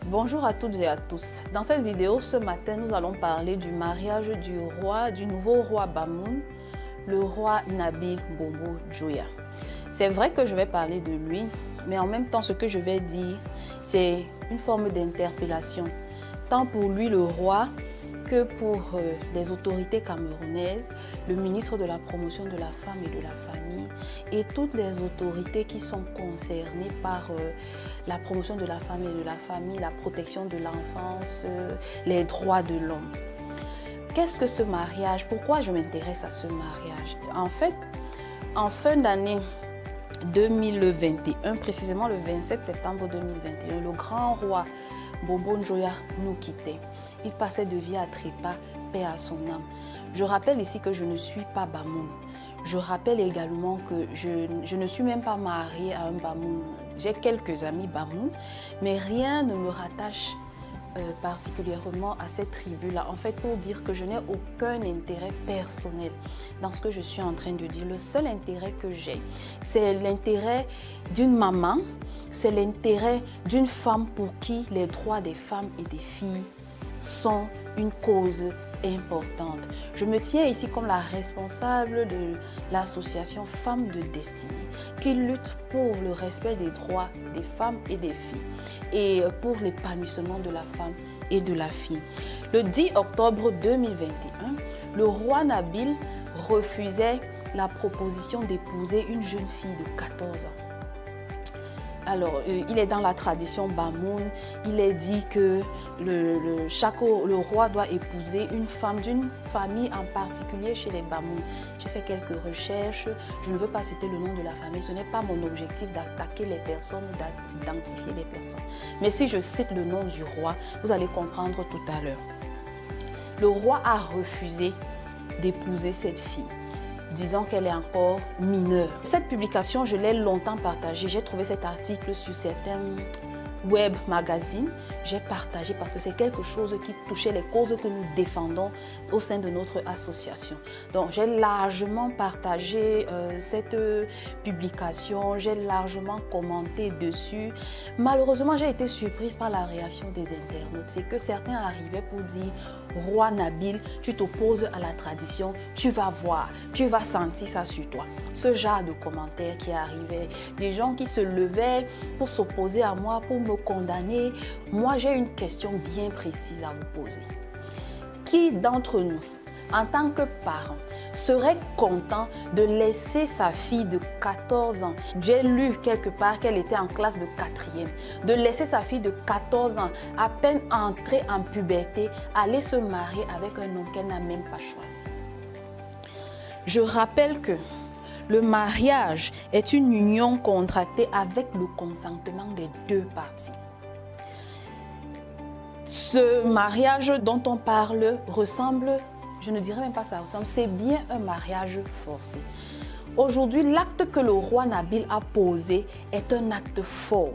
Bonjour à toutes et à tous. Dans cette vidéo, ce matin, nous allons parler du mariage du nouveau roi Bamoun, le roi Nabil Bongo Djoya. C'est vrai que je vais parler de lui, mais en même temps, ce que je vais dire, c'est une forme d'interpellation, tant pour lui, le roi, que pour les autorités camerounaises, le ministre de la promotion de la femme et de la famille et toutes les autorités qui sont concernées par la promotion de la femme et de la famille, la protection de l'enfance, les droits de l'homme. Qu'est-ce que ce mariage? Pourquoi je m'intéresse à ce mariage? En fait, en fin d'année 2021, précisément le 27 septembre 2021, le grand roi Bongo Djoya nous quittait. Il passait de vie à trépas, paix à son âme. Je rappelle ici que je ne suis pas Bamoun. Je rappelle également que je ne suis même pas mariée à un Bamoun. J'ai quelques amis Bamoun, mais rien ne me rattache particulièrement à cette tribu-là. En fait, pour dire que je n'ai aucun intérêt personnel dans ce que je suis en train de dire. Le seul intérêt que j'ai, c'est l'intérêt d'une maman, c'est l'intérêt d'une femme pour qui les droits des femmes et des filles sont une cause importante. Je me tiens ici comme la responsable de l'association Femmes de Destinée qui lutte pour le respect des droits des femmes et des filles et pour l'épanouissement de la femme et de la fille. Le 10 octobre 2021, le roi Nabil refusait la proposition d'épouser une jeune fille de 14 ans. Alors, il est dans la tradition Bamoun, il est dit que le roi doit épouser une femme d'une famille en particulier chez les Bamoun. J'ai fait quelques recherches, je ne veux pas citer le nom de la famille, ce n'est pas mon objectif d'attaquer les personnes, d'identifier les personnes. Mais si je cite le nom du roi, vous allez comprendre tout à l'heure. Le roi a refusé d'épouser cette fille, disant qu'elle est encore mineure. Cette publication, je l'ai longtemps partagée. J'ai trouvé cet article sur certains web magazines. J'ai partagé parce que c'est quelque chose qui touchait les causes que nous défendons au sein de notre association. Donc, j'ai largement partagé cette publication, j'ai largement commenté dessus. Malheureusement, j'ai été surprise par la réaction des internautes. C'est que certains arrivaient pour dire « Roi Nabil, tu t'opposes à la tradition, tu vas voir, tu vas sentir ça sur toi ». Ce genre de commentaires qui arrivaient, des gens qui se levaient pour s'opposer à moi, pour me condamner. Moi, j'ai une question bien précise à vous poser. Qui d'entre nous, en tant que parent, serait content de laisser sa fille de 14 ans, j'ai lu quelque part qu'elle était en classe de 4e, de laisser sa fille de 14 ans, à peine entrée en puberté, aller se marier avec un homme qu'elle n'a même pas choisi? Je rappelle que le mariage est une union contractée avec le consentement des deux parties. Ce mariage dont on parle ressemble, je ne dirais même pas ça ressemble, c'est bien un mariage forcé. Aujourd'hui, l'acte que le roi Nabil a posé est un acte fort,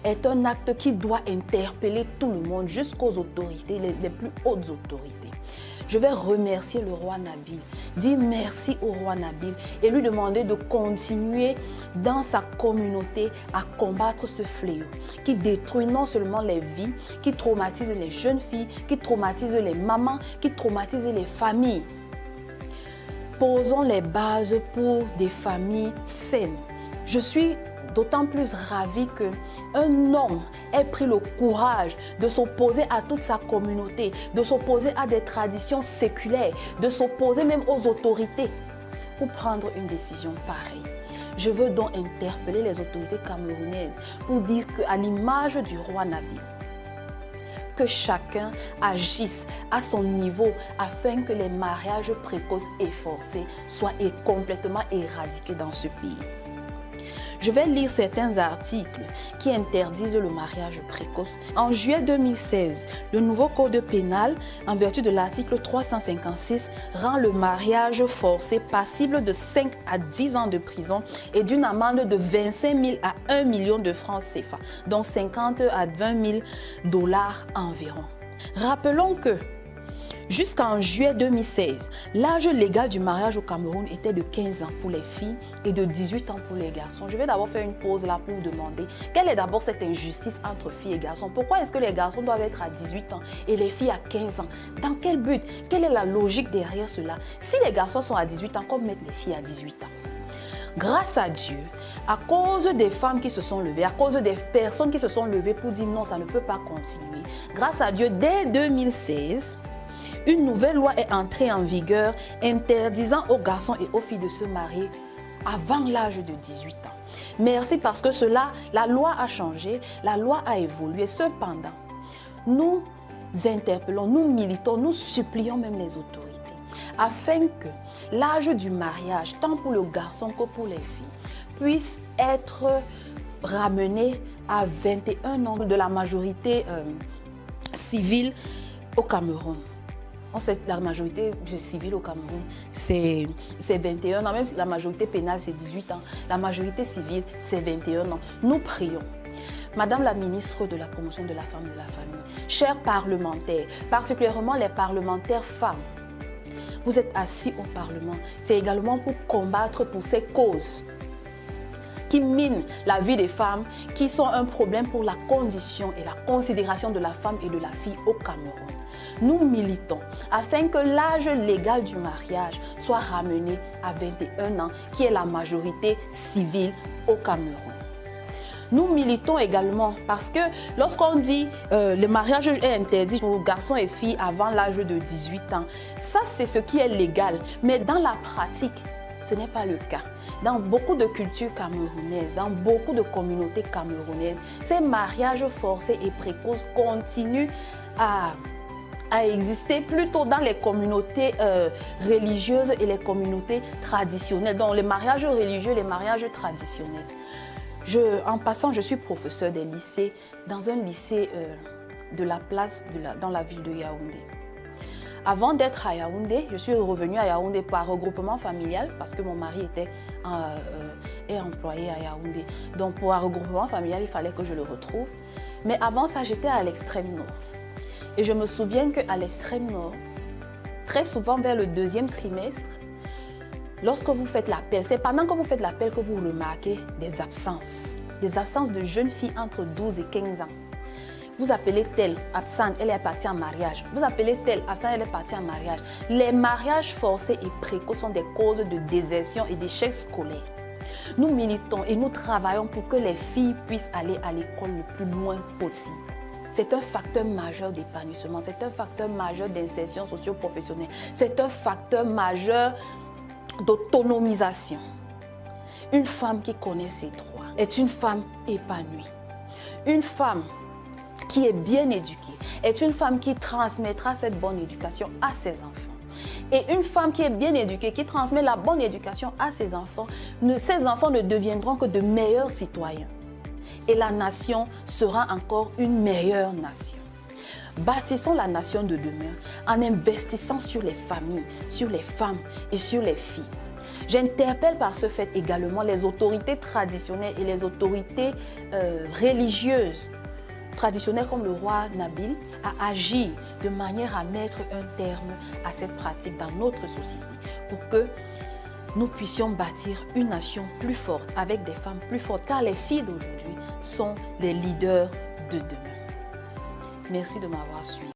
est un acte qui doit interpeller tout le monde jusqu'aux autorités, les plus hautes autorités. Je vais remercier le roi Nabil, dire merci au roi Nabil et lui demander de continuer dans sa communauté à combattre ce fléau qui détruit non seulement les vies, qui traumatise les jeunes filles, qui traumatise les mamans, qui traumatise les familles. Posons les bases pour des familles saines. Je suis d'autant plus ravie qu'un homme ait pris le courage de s'opposer à toute sa communauté, de s'opposer à des traditions séculaires, de s'opposer même aux autorités pour prendre une décision pareille. Je veux donc interpeller les autorités camerounaises pour dire qu'à l'image du roi Nabil, que chacun agisse à son niveau afin que les mariages précoces et forcés soient complètement éradiqués dans ce pays. Je vais lire certains articles qui interdisent le mariage précoce. En juillet 2016, le nouveau code pénal, en vertu de l'article 356, rend le mariage forcé passible de 5 à 10 ans de prison et d'une amende de 25 000 à 1 million de francs CFA, dont 50 à 20 000 $ environ. Rappelons que Jusqu'en juillet 2016, l'âge légal du mariage au Cameroun était de 15 ans pour les filles et de 18 ans pour les garçons. Je vais d'abord faire une pause là pour vous demander quelle est d'abord cette injustice entre filles et garçons. Pourquoi est-ce que les garçons doivent être à 18 ans et les filles à 15 ans? Dans quel but? Quelle est la logique derrière cela? Si les garçons sont à 18 ans, comme mettre les filles à 18 ans? Grâce à Dieu, à cause des femmes qui se sont levées, à cause des personnes qui se sont levées pour dire non, ça ne peut pas continuer. Grâce à Dieu, dès 2016, une nouvelle loi est entrée en vigueur interdisant aux garçons et aux filles de se marier avant l'âge de 18 ans. Merci parce que cela, la loi a changé, la loi a évolué. Cependant, nous interpellons, nous militons, nous supplions même les autorités afin que l'âge du mariage, tant pour le garçon que pour les filles, puisse être ramené à 21 ans de la majorité civile au Cameroun. On sait que la majorité civile au Cameroun, c'est 21 ans. Même si la majorité pénale, c'est 18 ans. La majorité civile, c'est 21 ans. Nous prions. Madame la ministre de la promotion de la femme et de la famille, chers parlementaires, particulièrement les parlementaires femmes, vous êtes assis au Parlement. C'est également pour combattre pour ces causes qui minent la vie des femmes, qui sont un problème pour la condition et la considération de la femme et de la fille au Cameroun. Nous militons afin que l'âge légal du mariage soit ramené à 21 ans, qui est la majorité civile au Cameroun. Nous militons également parce que lorsqu'on dit le mariage est interdit pour garçons et filles avant l'âge de 18 ans, ça c'est ce qui est légal. Mais dans la pratique, ce n'est pas le cas. Dans beaucoup de cultures camerounaises, dans beaucoup de communautés camerounaises, ces mariages forcés et précoces continuent à exister plutôt dans les communautés religieuses et les communautés traditionnelles. Donc les mariages religieux, les mariages traditionnels. En passant, je suis professeure des lycées, dans un lycée de la place dans la ville de Yaoundé. Avant d'être à Yaoundé, je suis revenue à Yaoundé par regroupement familial parce que mon mari est employé à Yaoundé. Donc pour un regroupement familial, il fallait que je le retrouve. Mais avant ça, j'étais à l'extrême nord. Et je me souviens qu'à l'extrême nord, très souvent vers le 2e trimestre, lorsque vous faites l'appel, c'est pendant que vous faites l'appel que vous remarquez des absences de jeunes filles entre 12 et 15 ans. Vous appelez telle absente, elle est partie en mariage. Vous appelez telle absente, elle est partie en mariage. Les mariages forcés et précoces sont des causes de désertion et d'échec scolaire. Nous militons et nous travaillons pour que les filles puissent aller à l'école le plus loin possible. C'est un facteur majeur d'épanouissement, c'est un facteur majeur d'insertion socio-professionnelle, c'est un facteur majeur d'autonomisation. Une femme qui connaît ses droits est une femme épanouie. Une femme qui est bien éduquée est une femme qui transmettra cette bonne éducation à ses enfants. Et une femme qui est bien éduquée, qui transmet la bonne éducation à ses enfants ne deviendront que de meilleurs citoyens. Et la nation sera encore une meilleure nation. Bâtissons la nation de demain en investissant sur les familles, sur les femmes et sur les filles. J'interpelle par ce fait également les autorités traditionnelles et les autorités religieuses traditionnelles comme le roi Nabil à agir de manière à mettre un terme à cette pratique dans notre société pour que nous puissions bâtir une nation plus forte avec des femmes plus fortes car les filles d'aujourd'hui sont les leaders de demain. Merci de m'avoir suivi.